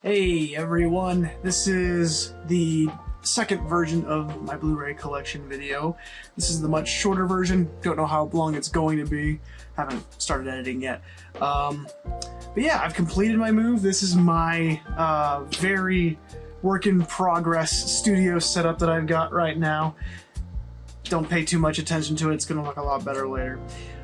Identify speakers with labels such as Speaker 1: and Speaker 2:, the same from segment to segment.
Speaker 1: Hey everyone, this is the second version of my Blu-ray collection video. This is the much shorter version, don't know how long it's going to be, haven't started editing yet. But yeah, I've completed my move. This is my very work in progress studio setup that I've got right now. Don't pay too much attention to it, it's gonna look a lot better later.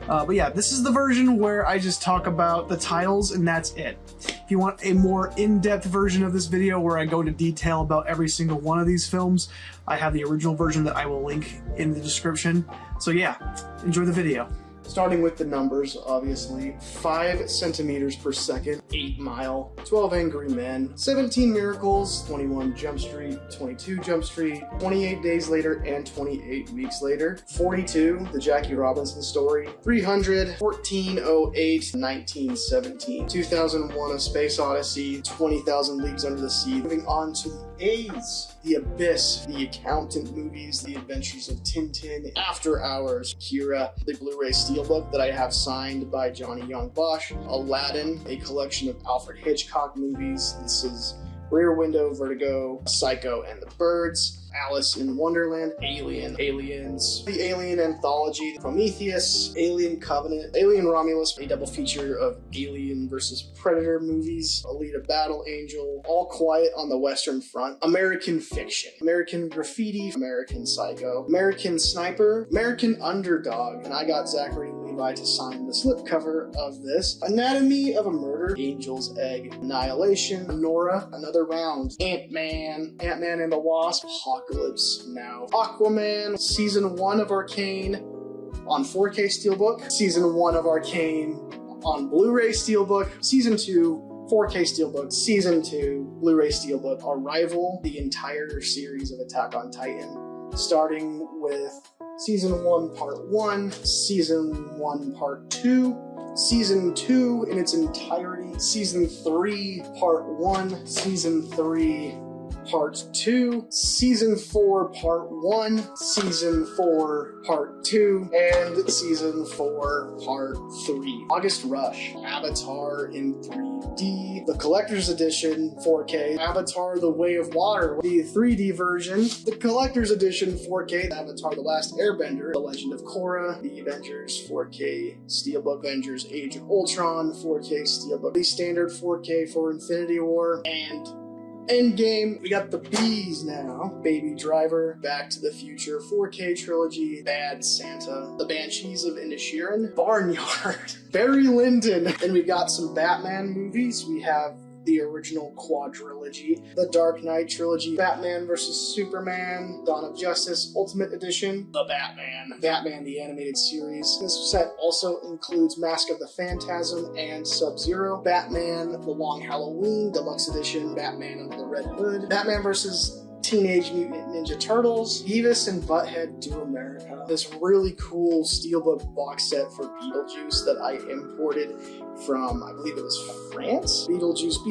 Speaker 1: But yeah, this is the version where I just talk about the titles and that's it. If you want a more in-depth version of this video where I go into detail about every single one of these films, I have the original version that I will link in the description. So yeah, enjoy the video. Starting with the numbers, obviously. 5 centimeters per second, 8 Mile, 12 Angry Men, 17 Miracles, 21 Jump Street, 22 Jump Street, 28 Days Later, and 28 Weeks Later, 42, The Jackie Robinson Story, 300, 1408, 1917, 2001 A Space Odyssey, 20,000 Leagues Under the Sea. Moving on to the A's, The Abyss, The Accountant movies, The Adventures of Tintin, After Hours, Kira, the Blu-ray Steelbook that I have signed by Johnny Young Bosch, Aladdin, a collection of Alfred Hitchcock movies. This is Rear Window, Vertigo, Psycho and the Birds, Alice in Wonderland, Alien, Aliens, The Alien Anthology, Prometheus, Alien Covenant, Alien Romulus, a double feature of Alien vs. Predator movies, Alita Battle Angel, All Quiet on the Western Front, American Fiction, American Graffiti, American Psycho, American Sniper, American Underdog, and I got Zachary Levi to sign the slipcover of this, Anatomy of a Murder, Angel's Egg, Annihilation, Nora, Another Round, Ant-Man, Ant-Man and the Wasp, Apocalypse Now, Aquaman, Season 1 of Arcane on 4K Steelbook, Season 1 of Arcane on Blu-ray Steelbook, Season 2 4K Steelbook, Season 2 Blu-ray Steelbook, Arrival, the entire series of Attack on Titan, starting with Season 1 Part 1, Season 1 Part 2, Season 2 in its entirety, Season 3 Part 1, Season 3 Part 2, Season 4 Part 1, Season 4 Part 2, and Season 4 Part 3. August Rush, Avatar in 3D, the Collector's Edition 4K, Avatar The Way of Water, the 3D version, the Collector's Edition 4K, Avatar The Last Airbender, The Legend of Korra, the Avengers 4K Steelbook, Avengers Age of Ultron 4K Steelbook, the standard 4K for Infinity War, and Endgame. We got the B's now. Baby Driver, Back to the Future, 4K Trilogy, Bad Santa, The Banshees of Inisherin, Barnyard, Barry Lyndon, and we've got some Batman movies. We have the original quadrilogy, the Dark Knight trilogy, Batman vs. Superman, Dawn of Justice Ultimate Edition, The Batman, Batman the Animated Series. This set also includes Mask of the Phantasm and Sub-Zero, Batman The Long Halloween Deluxe Edition, Batman Under the Red Hood, Batman vs. Teenage Mutant Ninja Turtles, Beavis and Butthead Do America. This really cool Steelbook box set for Beetlejuice that I imported from, I believe it was France? Beetlejuice,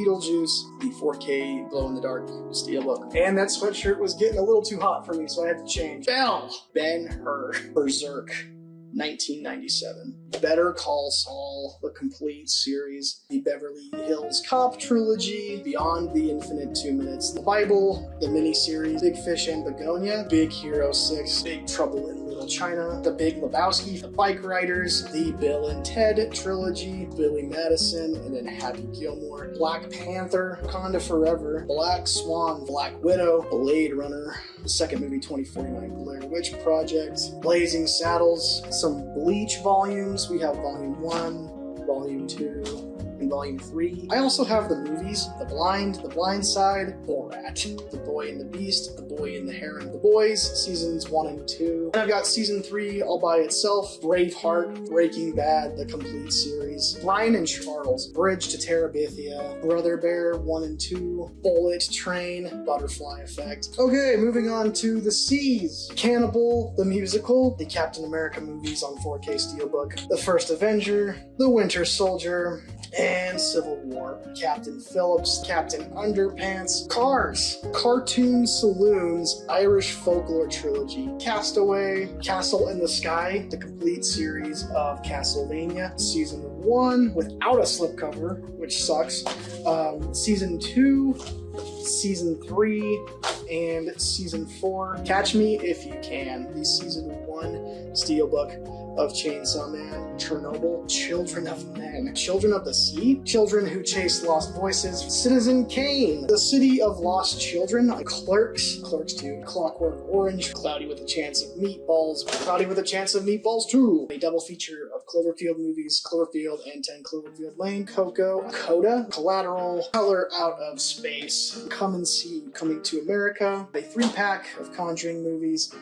Speaker 1: the 4K glow-in-the-dark Steelbook. And that sweatshirt was getting a little too hot for me, so I had to change. Bell! Ben-Hur, Berserk, 1997. Better Call Saul, the complete series, the Beverly Hills Cop trilogy, Beyond the Infinite 2 Minutes, the Bible, the miniseries, Big Fish and Begonia, Big Hero 6, Big Trouble in Little China, The Big Lebowski, The Bike Riders, the Bill and Ted trilogy, Billy Madison, and then Happy Gilmore, Black Panther, Wakanda Forever, Black Swan, Black Widow, Blade Runner, the second movie 2049, Blair Witch Project, Blazing Saddles, some Bleach volumes. We have Volume 1, Volume 2, and Volume 3. I also have the movies, The Blind Side, Borat, The Boy and the Beast, The Boy and the Heron, The Boys, Seasons 1 and 2. And I've got Season 3 all by itself, Braveheart, Breaking Bad, the complete series, Brian and Charles, Bridge to Terabithia, Brother Bear 1 and 2, Bullet Train, Butterfly Effect. Okay, moving on to the C's. Cannibal, the musical, the Captain America movies on 4K Steelbook, The First Avenger, The Winter Soldier, and Civil War, Captain Phillips, Captain Underpants, Cars, Cartoon Saloons, Irish Folklore Trilogy, Castaway, Castle in the Sky, the complete series of Castlevania, Season 1 without a slipcover, which sucks. Season 2, Season 3, and Season 4. Catch me if you can. The Season 1 Steelbook of Chainsaw Man, Chernobyl, Children of Men, Children of the Sea, Children Who Chase Lost Voices, Citizen Kane, The City of Lost Children, Clerks, Clerks 2, Clockwork Orange, Cloudy with a Chance of Meatballs, Cloudy with a Chance of Meatballs 2, a double feature of Cloverfield movies, Cloverfield and 10 Cloverfield Lane, Coco, Coda, Collateral, Color Out of Space, Come and See, Coming to America, a 3-pack of Conjuring movies.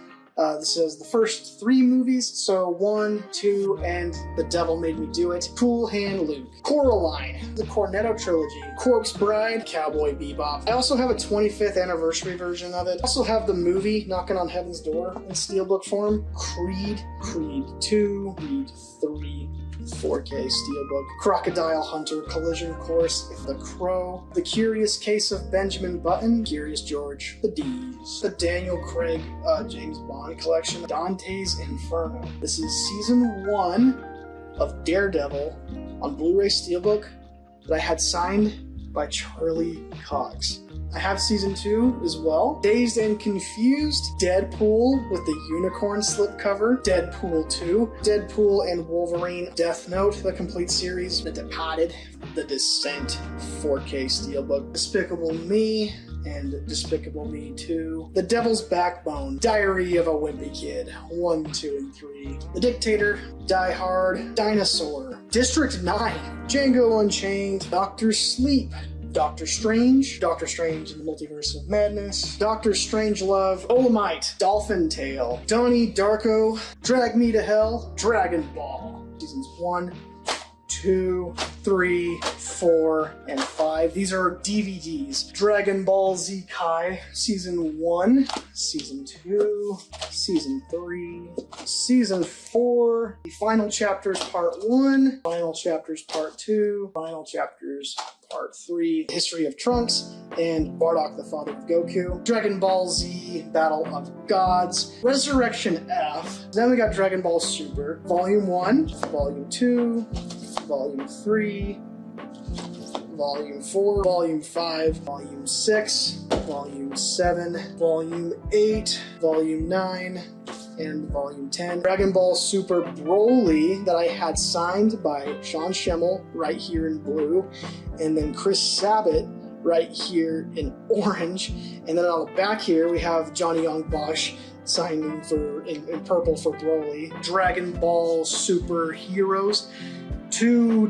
Speaker 1: This is the first 3 movies, so 1, 2, and The Devil Made Me Do It, Cool Hand Luke, Coraline, the Cornetto Trilogy, Corpse Bride, Cowboy Bebop. I also have a 25th anniversary version of it. I also have the movie Knocking on Heaven's Door in steelbook form, Creed, Creed 2, Creed 3, 4K steelbook, Crocodile Hunter, Collision Course, The Crow, The Curious Case of Benjamin Button, Curious George, The D's, the Daniel Craig James Bond collection, Dante's Inferno. This is Season 1 of Daredevil on Blu-ray steelbook that I had signed by Charlie Cox. I have Season 2 as well. Dazed and Confused, Deadpool with the unicorn slipcover, Deadpool 2, Deadpool and Wolverine, Death Note, the complete series, The Departed, The Descent, 4K steelbook, Despicable Me, and Despicable Me 2, The Devil's Backbone, Diary of a Wimpy Kid, 1, 2, and 3, The Dictator, Die Hard, Dinosaur, District 9, Django Unchained, Doctor Sleep, Doctor Strange in the Multiverse of Madness, Doctor Strangelove, Olamite, Dolphin Tale, Donnie Darko, Drag Me to Hell, Dragon Ball, Seasons 1, 2, 3, 4, and 5. These are DVDs. Dragon Ball Z Kai, Season 1, Season 2, Season 3, Season 4, the Final Chapters Part 1, Final Chapters Part 2, Final Chapters Part 3, History of Trunks, and Bardock the Father of Goku, Dragon Ball Z Battle of Gods, Resurrection F, then we got Dragon Ball Super, Volume 1, Volume 2, Volume 3, Volume 4, Volume 5, Volume 6, Volume 7, Volume 8, Volume 9, and Volume 10. Dragon Ball Super Broly that I had signed by Sean Schemmel right here in blue, and then Chris Sabat right here in orange, and then on the back here we have Johnny Young Bosch signing for in purple for Broly. Dragon Ball Super Heroes, two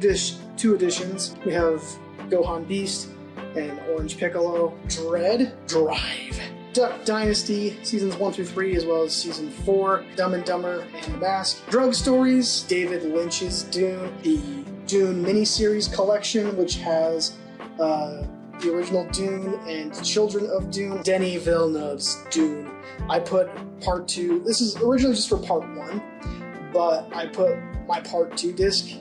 Speaker 1: editions. We have Gohan Beast and Orange Piccolo. Dread Drive, Duck Dynasty, Seasons 1 through 3, as well as Season 4, Dumb and Dumber and Mask. Drug Stories, David Lynch's Dune, the Dune miniseries collection, which has the original Dune and Children of Dune, Denis Villeneuve's Dune. I put Part 2, this is originally just for Part 1, but I put my Part 2 disc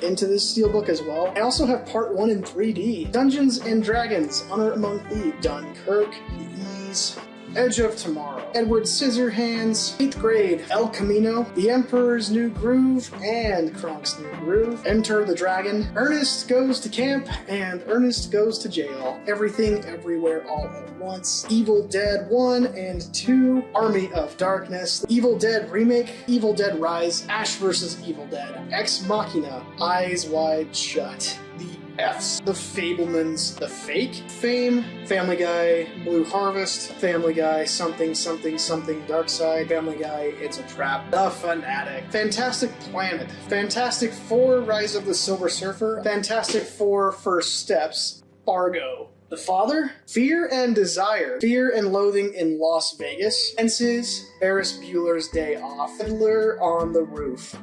Speaker 1: into this steelbook as well. I also have Part 1 in 3D. Dungeons and Dragons, Honor Among Thieves, Dunkirk, The Ease, Edge of Tomorrow, Edward Scissorhands, 8th Grade, El Camino, The Emperor's New Groove, and Kronk's New Groove, Enter the Dragon, Ernest Goes to Camp, and Ernest Goes to Jail, Everything Everywhere All at Once, Evil Dead 1 and 2, Army of Darkness, Evil Dead Remake, Evil Dead Rise, Ash vs. Evil Dead, Ex Machina, Eyes Wide Shut, The F's, The Fablemans, The Fake, Fame, Family Guy, Blue Harvest, Family Guy, Something Something Something Dark Side, Family Guy, It's a Trap, The Fanatic, Fantastic Planet, Fantastic Four, Rise of the Silver Surfer, Fantastic Four, First Steps, Fargo, The Father, Fear and Desire, Fear and Loathing in Las Vegas, Fences, Ferris Bueller's Day Off, Fiddler on the Roof,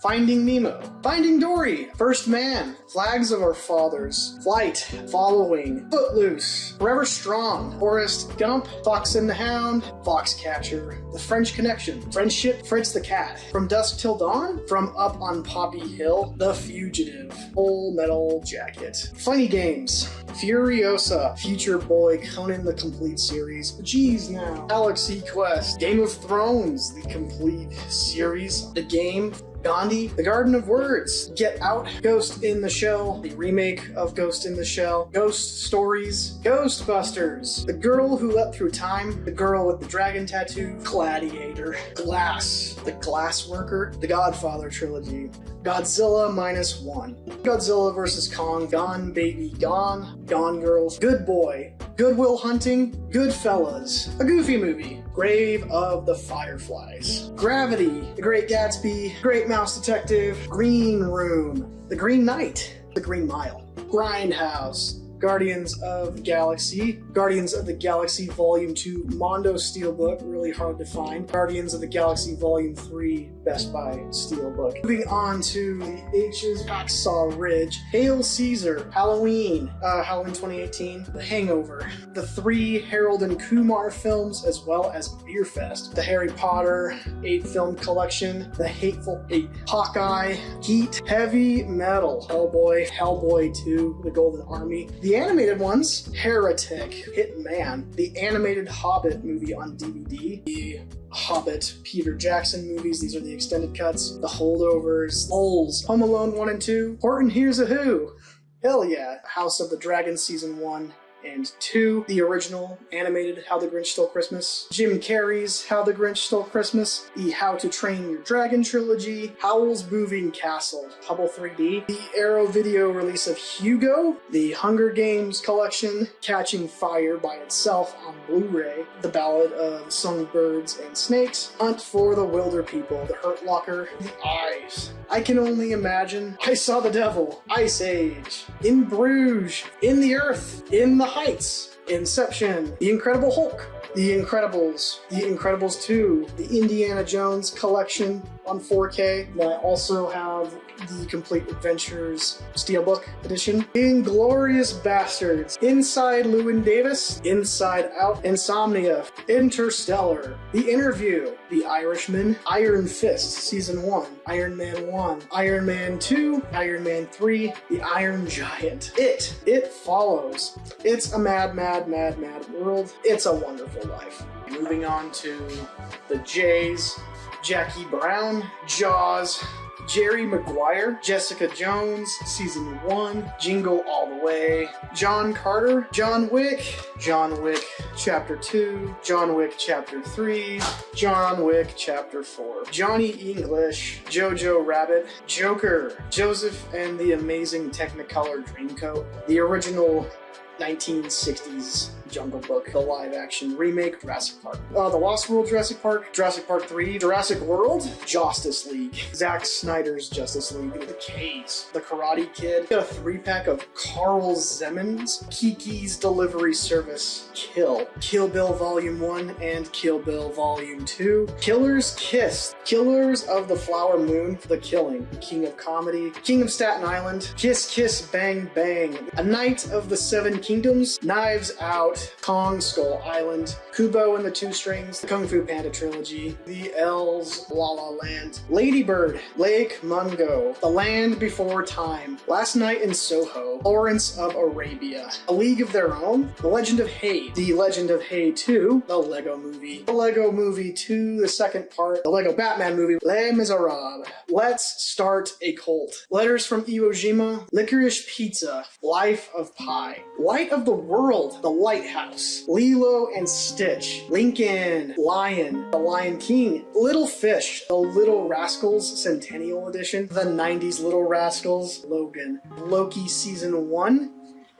Speaker 1: Finding Nemo, Finding Dory, First Man, Flags of Our Fathers, Flight, Following, Footloose, Forever Strong, Forrest Gump, Fox and the Hound, Foxcatcher, The French Connection, Friendship, Fritz the Cat, From Dusk Till Dawn, From Up on Poppy Hill, The Fugitive, Full Metal Jacket, Funny Games, Furiosa, Future Boy, Conan the Complete Series, Geez Now, Galaxy Quest, Game of Thrones, the complete series, The Game, Gandhi, The Garden of Words, Get Out, Ghost in the Shell, the remake of Ghost in the Shell, Ghost Stories, Ghostbusters, The Girl Who Leapt Through Time, The Girl with the Dragon Tattoo, Gladiator, Glass, The Glass Worker, The Godfather Trilogy, Godzilla -1, Godzilla vs. Kong, Gone Baby Gone, Gone Girls, Good Boy, Good Will Hunting, Goodfellas, A Goofy Movie, Grave of the Fireflies, Gravity, The Great Gatsby, Great Mouse Detective, Green Room, The Green Knight, The Green Mile, Grindhouse, Guardians of the Galaxy Volume 2 Mondo Steelbook, really hard to find. Guardians of the Galaxy Volume 3 Best Buy Steelbook. Moving on to the H's, Hacksaw Ridge, Hail Caesar, Halloween 2018, The Hangover, the 3 Harold and Kumar films, as well as Beer Fest, the Harry Potter 8 film collection, The Hateful Eight, Hawkeye, Heat, Heavy Metal, Hellboy 2, The Golden Army, the animated ones, Heretic, Hitman, the animated Hobbit movie on DVD, the Hobbit Peter Jackson movies, these are the extended cuts, The Holdovers, Moles, Home Alone 1 and 2, Horton Hears a Who, hell yeah, House of the Dragon Season 1 and 2, the original animated How the Grinch Stole Christmas, Jim Carrey's How the Grinch Stole Christmas, the How to Train Your Dragon trilogy, Howl's Moving Castle, Hubble 3D, the Arrow video release of Hugo, the Hunger Games collection, Catching Fire by itself on Blu-ray, The Ballad of Songbirds and Snakes, Hunt for the Wilder People, The Hurt Locker, The Eyes, I Can Only Imagine, I Saw the Devil, Ice Age, In Bruges, In the Earth, In the Heights, Inception, The Incredible Hulk, The Incredibles, The Incredibles 2, the Indiana Jones collection on 4K. Then I also have the Complete Adventures Steelbook edition. Inglourious Bastards, Inside Llewyn Davis, Inside Out, Insomnia, Interstellar, The Interview, The Irishman, Iron Fist Season 1, Iron Man 1, Iron Man 2, Iron Man 3, The Iron Giant, It Follows, It's a Mad, Mad, Mad, Mad World, It's a Wonderful Life. Moving on to the J's, Jackie Brown, Jaws, Jerry Maguire, Jessica Jones, Season 1, Jingle All the Way, John Carter, John Wick Chapter 2, John Wick Chapter 3, John Wick Chapter 4, Johnny English, Jojo Rabbit, Joker, Joseph and the Amazing Technicolor Dreamcoat, the original 1960s Jungle Book, the live-action remake, Jurassic Park, The Lost World Jurassic Park 3, Jurassic World, Justice League, Zack Snyder's Justice League, The Case, The Karate Kid, got a 3-pack of Carl Zeman's Kiki's Delivery Service, Kill Bill Volume 1 and Kill Bill Volume 2, Killer's Kiss, Killers of the Flower Moon, The Killing, King of Comedy, King of Staten Island, Kiss Kiss Bang Bang, A Night of the Seven Kingdoms, Knives Out, Kong Skull Island, Kubo and the Two Strings, the Kung Fu Panda Trilogy, The L's, La La Land, Lady Bird, Lake Mungo, The Land Before Time, Last Night in Soho, Lawrence of Arabia, A League of Their Own, The Legend of Hay, The Legend of Hay 2, The Lego Movie, The Lego Movie 2, the second part, The Lego Batman Movie, Les Miserables, Let's Start a Cult, Letters from Iwo Jima, Licorice Pizza, Life of Pi, Light of the World, The Lighthouse, Lilo and Stitch, Lincoln, Lion, The Lion King, Little Fish, The Little Rascals Centennial Edition, The 90s Little Rascals, Logan, Loki Season 1,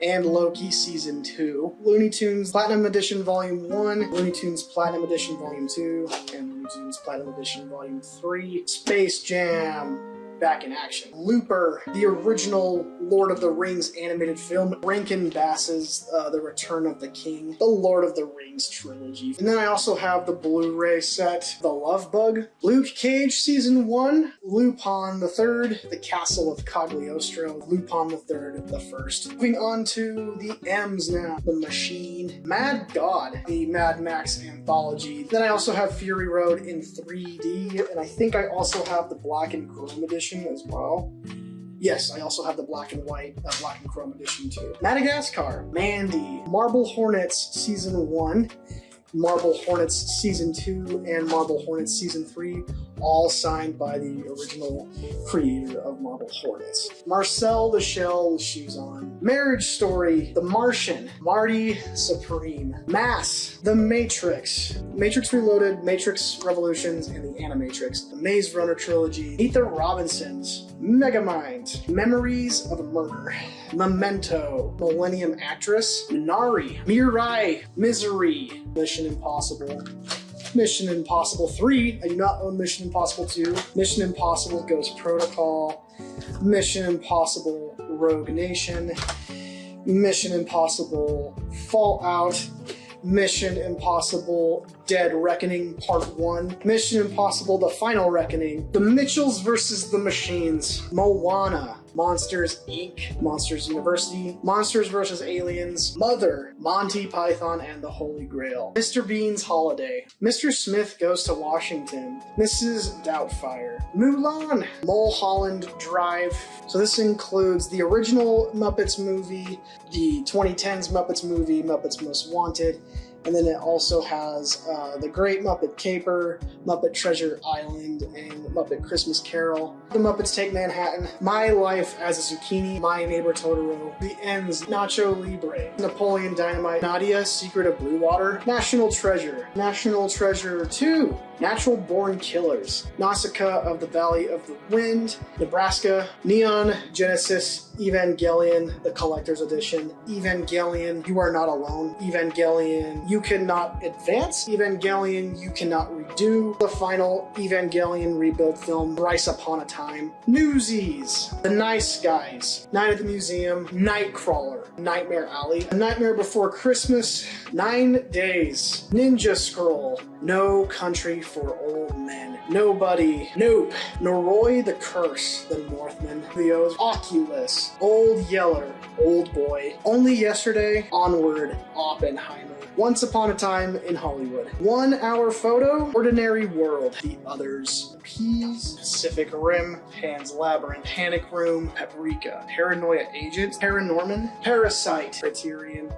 Speaker 1: and Loki Season 2, Looney Tunes Platinum Edition Volume 1, Looney Tunes Platinum Edition Volume 2, and Looney Tunes Platinum Edition Volume 3, Space Jam, back in action. Looper, the original Lord of the Rings animated film. Rankin Bass's The Return of the King, the Lord of the Rings trilogy. And then I also have the Blu-ray set, The Love Bug, Luke Cage Season 1, Lupin the Third, The Castle of Cagliostro, Lupin the Third, the First. Moving on to the M's now. The Machine, Mad God, the Mad Max anthology. Then I also have Fury Road in 3D, and I think I also have the Black and Chrome edition as well. Yes, I also have the black and white, black and chrome edition too. Madagascar, Mandy, Marble Hornets Season 1, Marble Hornets Season 2, and Marble Hornets Season 3, all signed by the original creator of Marble Hornets. Marcel the Shell with shoes on. Marriage Story, The Martian, Marty Supreme. Mass, The Matrix, Matrix Reloaded, Matrix Revolutions, and The Animatrix. The Maze Runner Trilogy, Meet the Robinsons, Megamind, Memories of a Murder, Memento, Millennium Actress, Minari, Mirai, Misery, Mission Impossible, Mission Impossible 3, I do not own Mission Impossible 2, Mission Impossible Ghost Protocol, Mission Impossible Rogue Nation, Mission Impossible Fallout, Mission Impossible Dead Reckoning Part 1, Mission Impossible The Final Reckoning, The Mitchells vs. the Machines, Moana, Monsters Inc., Monsters University, Monsters vs. Aliens, Mother, Monty Python and the Holy Grail, Mr. Bean's Holiday, Mr. Smith Goes to Washington, Mrs. Doubtfire, Mulan, Mulholland Drive. So this includes the original Muppets movie, the 2010s Muppets movie, Muppets Most Wanted, and then it also has The Great Muppet Caper, Muppet Treasure Island, and Muppet Christmas Carol, The Muppets Take Manhattan, My Life as a Zucchini, My Neighbor Totoro, The Ends, Nacho Libre, Napoleon Dynamite, Nadia, Secret of Blue Water, National Treasure 2, Natural Born Killers, Nausicaa of the Valley of the Wind, Nebraska, Neon Genesis Evangelion, the Collector's Edition, Evangelion, You Are Not Alone, Evangelion, You Cannot Advance, Evangelion, You Cannot Redo, the final Evangelion rebuild film, Thrice Upon a Time, Newsies, The Nice Guys, Night at the Museum, Nightcrawler, Nightmare Alley, A Nightmare Before Christmas, 9 Days, Ninja Scroll, No Country for Old Men, Nobody, Nope, Noroi the Curse, The Northman, Leo's, Oculus, Old Yeller, Old Boy, Only Yesterday, Onward, Oppenheimer, Once Upon a Time in Hollywood, 1 Hour Photo, Ordinary World, The Others, Peas, Pacific Rim, Pan's Labyrinth, Panic Room, Paprika, Paranoia Agent, Paranorman, Parasite, Criterion,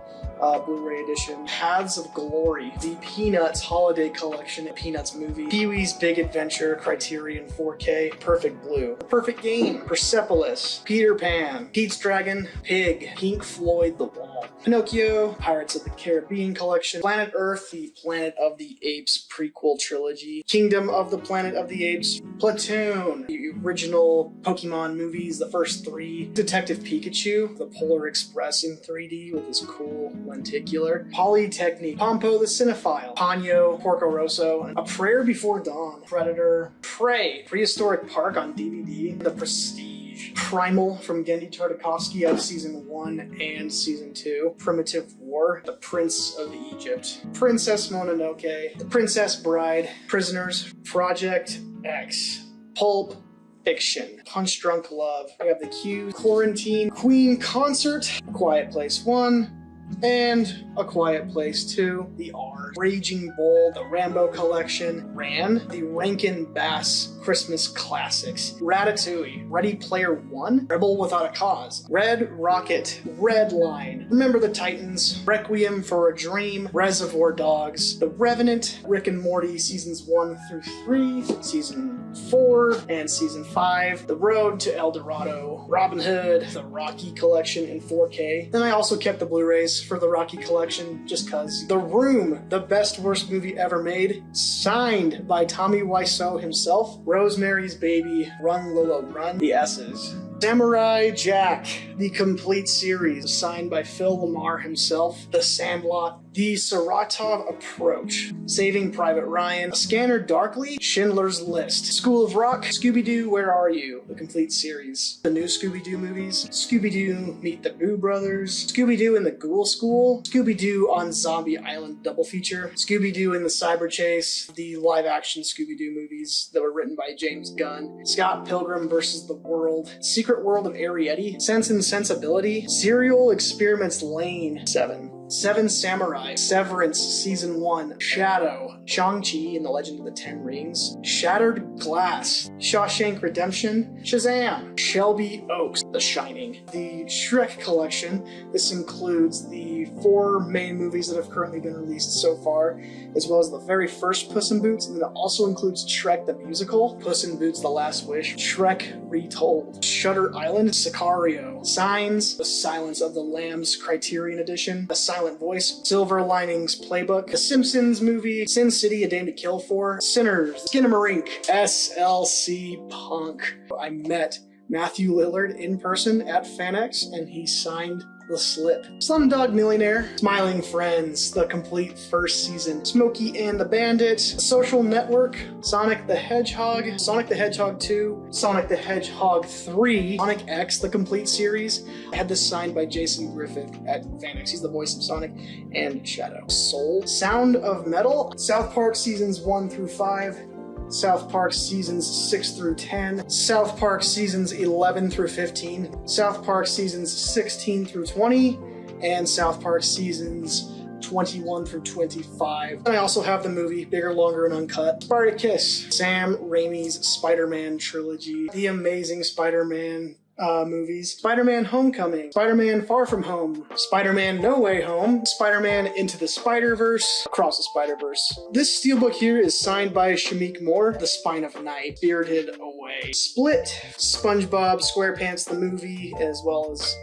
Speaker 1: Blu-ray edition, Paths of Glory, the Peanuts Holiday Collection, Peanuts movie, Pee-wee's Big Adventure, Criterion 4K, Perfect Blue, The Perfect Game, Persepolis, Peter Pan, Pete's Dragon, Pig, Pink Floyd The Wall, Pinocchio, Pirates of the Caribbean Collection, Planet Earth, the Planet of the Apes prequel trilogy, Kingdom of the Planet of the Apes, Platoon, the original Pokemon movies, the first 3, Detective Pikachu, The Polar Express in 3D with his cool lenticular, Polytechnique, Pompo the Cinephile, Ponyo, Porco Rosso, A Prayer Before Dawn, Predator, Prey, Prehistoric Park on DVD, The Prestige, Primal from Gendy Tartakovsky of Season 1 and Season 2, Primitive War, The Prince of Egypt, Princess Mononoke, The Princess Bride, Prisoners, Project X, Pulp Fiction, Punch Drunk Love, I have The Q, Quarantine, Queen Concert, A Quiet Place 1, and A Quiet Place 2, The R, Raging Bull, The Rambo Collection, Ran, The Rankin Bass Christmas Classics, Ratatouille, Ready Player One, Rebel Without a Cause, Red Rocket, Red Line, Remember the Titans, Requiem for a Dream, Reservoir Dogs, The Revenant, Rick and Morty Seasons 1 through 3, Season 4, and Season 5, The Road to El Dorado, Robin Hood, The Rocky Collection in 4K. Then I also kept the Blu-rays for the Rocky Collection just cause. The Room, the best worst movie ever made, signed by Tommy Wiseau himself, Rosemary's Baby, Run Lola Run, The S's, Samurai Jack, the complete series, signed by Phil Lamar himself. The Sandlot, The Saratov Approach, Saving Private Ryan, Scanner Darkly, Schindler's List, School of Rock, Scooby-Doo, Where Are You? The complete series. The new Scooby-Doo movies, Scooby-Doo Meet the Boo Brothers, Scooby-Doo in the Ghoul School, Scooby-Doo on Zombie Island double feature, Scooby-Doo in the Cyber Chase, the live-action Scooby-Doo movies that were written by James Gunn, Scott Pilgrim vs. the World, Secret World of Arrietty, Sense and Sensibility, Serial Experiments Lane 7. Seven Samurai, Severance Season 1, Shadow, Shang-Chi and the Legend of the Ten Rings, Shattered Glass, Shawshank Redemption, Shazam, Shelby Oaks, The Shining, the Shrek Collection. This includes the 4 main movies that have currently been released so far, as well as the very first Puss in Boots, and then it also includes Shrek the Musical, Puss in Boots The Last Wish, Shrek Retold, Shutter Island, Sicario, Signs, The Silence of the Lambs Criterion Edition, A Silent Voice, Silver Linings Playbook, The Simpsons movie, Sin City, A Dame to Kill For, Sinners, Skinamarink, SLC Punk. I met Matthew Lillard in person at FanX, and he signed the slip. Slumdog Millionaire, Smiling Friends, the complete first season, Smokey and the Bandit, Social Network, Sonic the Hedgehog, Sonic the Hedgehog 2, Sonic the Hedgehog 3, Sonic X, the complete series. I had this signed by Jason Griffith at FanX. He's the voice of Sonic and Shadow. Soul, Sound of Metal, South Park seasons 1 through 5, South Park seasons 6 through 10, South Park seasons 11 through 15, South Park seasons 16 through 20, and South Park seasons 21 through 25. And I also have the movie, Bigger, Longer, and Uncut, Spartacus, Sam Raimi's Spider-Man trilogy, The Amazing Spider-Man movies, Spider-Man Homecoming, Spider-Man Far From Home, Spider-Man No Way Home, Spider-Man Into the Spider-Verse, Across the Spider-Verse. This steelbook here is signed by Shamik Moore, The Spine of Night, Spirited Away, Split, SpongeBob SquarePants the movie, as well as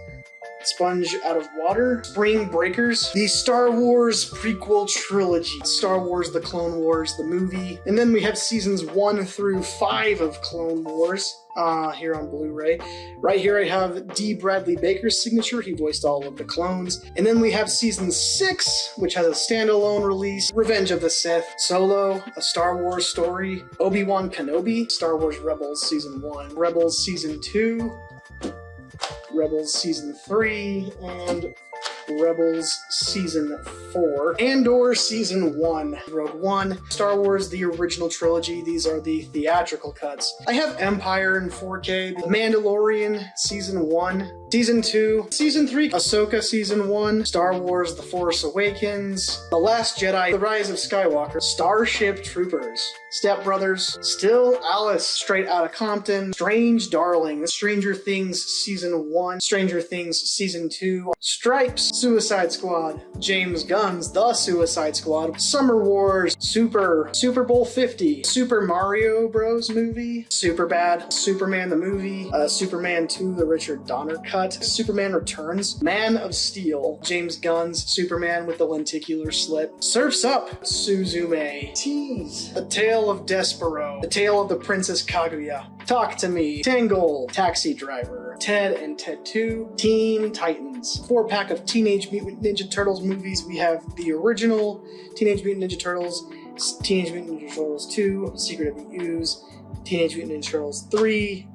Speaker 1: Sponge Out of Water, Spring Breakers, the Star Wars prequel trilogy, Star Wars The Clone Wars, the movie, and then we have seasons 1 through 5 of Clone Wars here on Blu-ray. Right here I have D. Bradley Baker's signature, he voiced all of the clones, and then we have season 6, which has a standalone release, Revenge of the Sith, Solo, A Star Wars Story, Obi-Wan Kenobi, Star Wars Rebels Season 1, Rebels Season 2, Rebels Season 3, and Rebels Season 4, Andor Season 1, Rogue One, Star Wars The Original Trilogy, these are the theatrical cuts. I have Empire in 4K, The Mandalorian Season 1, Season 2, Season 3, Ahsoka Season 1, Star Wars The Force Awakens, The Last Jedi, The Rise of Skywalker, Starship Troopers, Step Brothers, Still Alice, Straight Outta Compton, Strange Darling, Stranger Things Season 1, Stranger Things Season 2, Stripes, Suicide Squad, James Gunn's The Suicide Squad, Summer Wars, Super Bowl 50, Super Mario Bros. Movie, Superbad, Superman the movie, Superman 2, the Richard Donner cut, Superman Returns, Man of Steel, James Gunn's Superman with the lenticular slit, Surf's Up, Suzume, Tease, The Tale of Despero, The Tale of the Princess Kaguya, Talk to Me, Tangle, Taxi Driver, Ted and Ted 2, Teen Titans, 4-pack of Teenage Mutant Ninja Turtles movies. We have the original Teenage Mutant Ninja Turtles, Teenage Mutant Ninja Turtles 2, Secret of the Ooze, Teenage Mutant Ninja Turtles 3,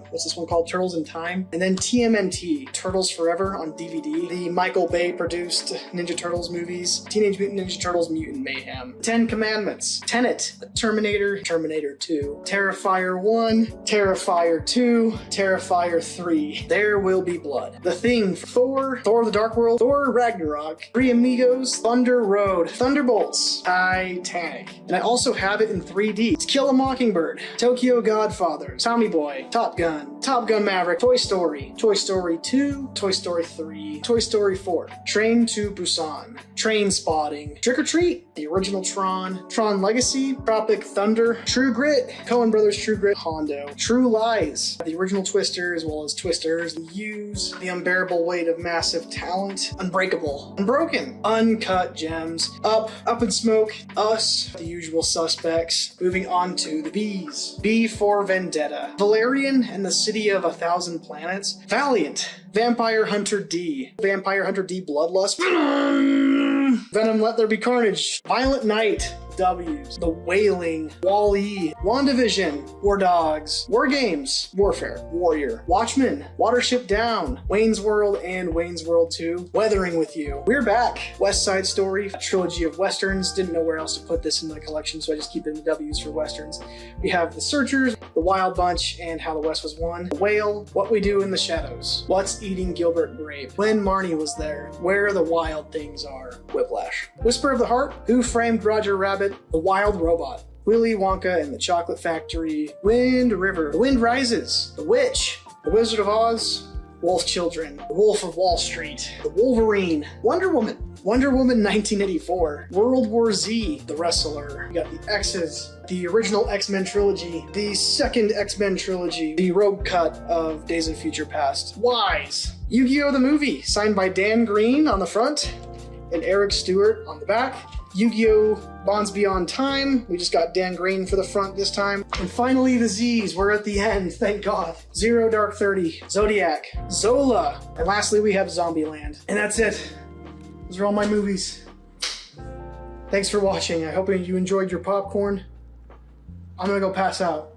Speaker 1: what's this one called? Turtles in Time, and then TMNT, Turtles Forever on DVD, the Michael Bay produced Ninja Turtles movies, Teenage Mutant Ninja Turtles Mutant Mayhem, 10 Commandments, Tenet, Terminator, Terminator 2, Terrifier 1, Terrifier 2, Terrifier 3, There Will Be Blood, The Thing, Thor, Thor the Dark World, Thor Ragnarok, Three Amigos, Thunder Road, Thunderbolts, Titanic, and I also have it in 3D. It's Kill a Mockingbird, Tokyo Godfather, Tommy Boy, Top Gun Maverick, Toy Story, Toy Story 2, Toy Story 3, Toy Story 4, Train to Busan, Train Spotting, Trick or Treat, the original Tron, Tron Legacy, Tropic Thunder, True Grit, Coen Brothers True Grit, Hondo, True Lies, the original Twister as well as Twisters, The Used, The Unbearable Weight of Massive Talent, Unbreakable, Unbroken, Uncut Gems, Up in Smoke, Us, The Usual Suspects, moving on to The Bees, Vikings. V for Vendetta. Valerian and the City of 1,000 Planets. Valiant. Vampire Hunter D. Vampire Hunter D Bloodlust. Venom Let There Be Carnage. Violent Night. W's. The Wailing. Wall-E. WandaVision. War Dogs. War Games. Warfare. Warrior. Watchmen. Watership Down. Wayne's World and Wayne's World 2. Weathering with You. We're back. West Side Story. A trilogy of westerns. Didn't know where else to put this in my collection, so I just keep it in the W's for westerns. We have The Searchers, The Wild Bunch, and How the West Was Won. The Whale. What We Do in the Shadows. What's Eating Gilbert Grape. When Marnie Was There. Where the Wild Things Are. Whiplash. Whisper of the Heart. Who Framed Roger Rabbit. The Wild Robot. Willy Wonka and the Chocolate Factory. Wind River. The Wind Rises. The Witch. The Wizard of Oz. Wolf Children. The Wolf of Wall Street. The Wolverine. Wonder Woman. Wonder Woman 1984. World War Z. The Wrestler. We got the X's. The original X-Men trilogy. The second X-Men trilogy. The Rogue cut of Days of Future Past. Wise. Yu-Gi-Oh! The Movie. Signed by Dan Green on the front and Eric Stewart on the back. Yu-Gi-Oh! Bonds Beyond Time. We just got Dan Green for the front this time. And finally the Z's. We're at the end, thank God. Zero Dark 30, Zodiac, Zola, and lastly we have Zombieland. And that's it. Those are all my movies. Thanks for watching. I hope you enjoyed your popcorn. I'm gonna go pass out.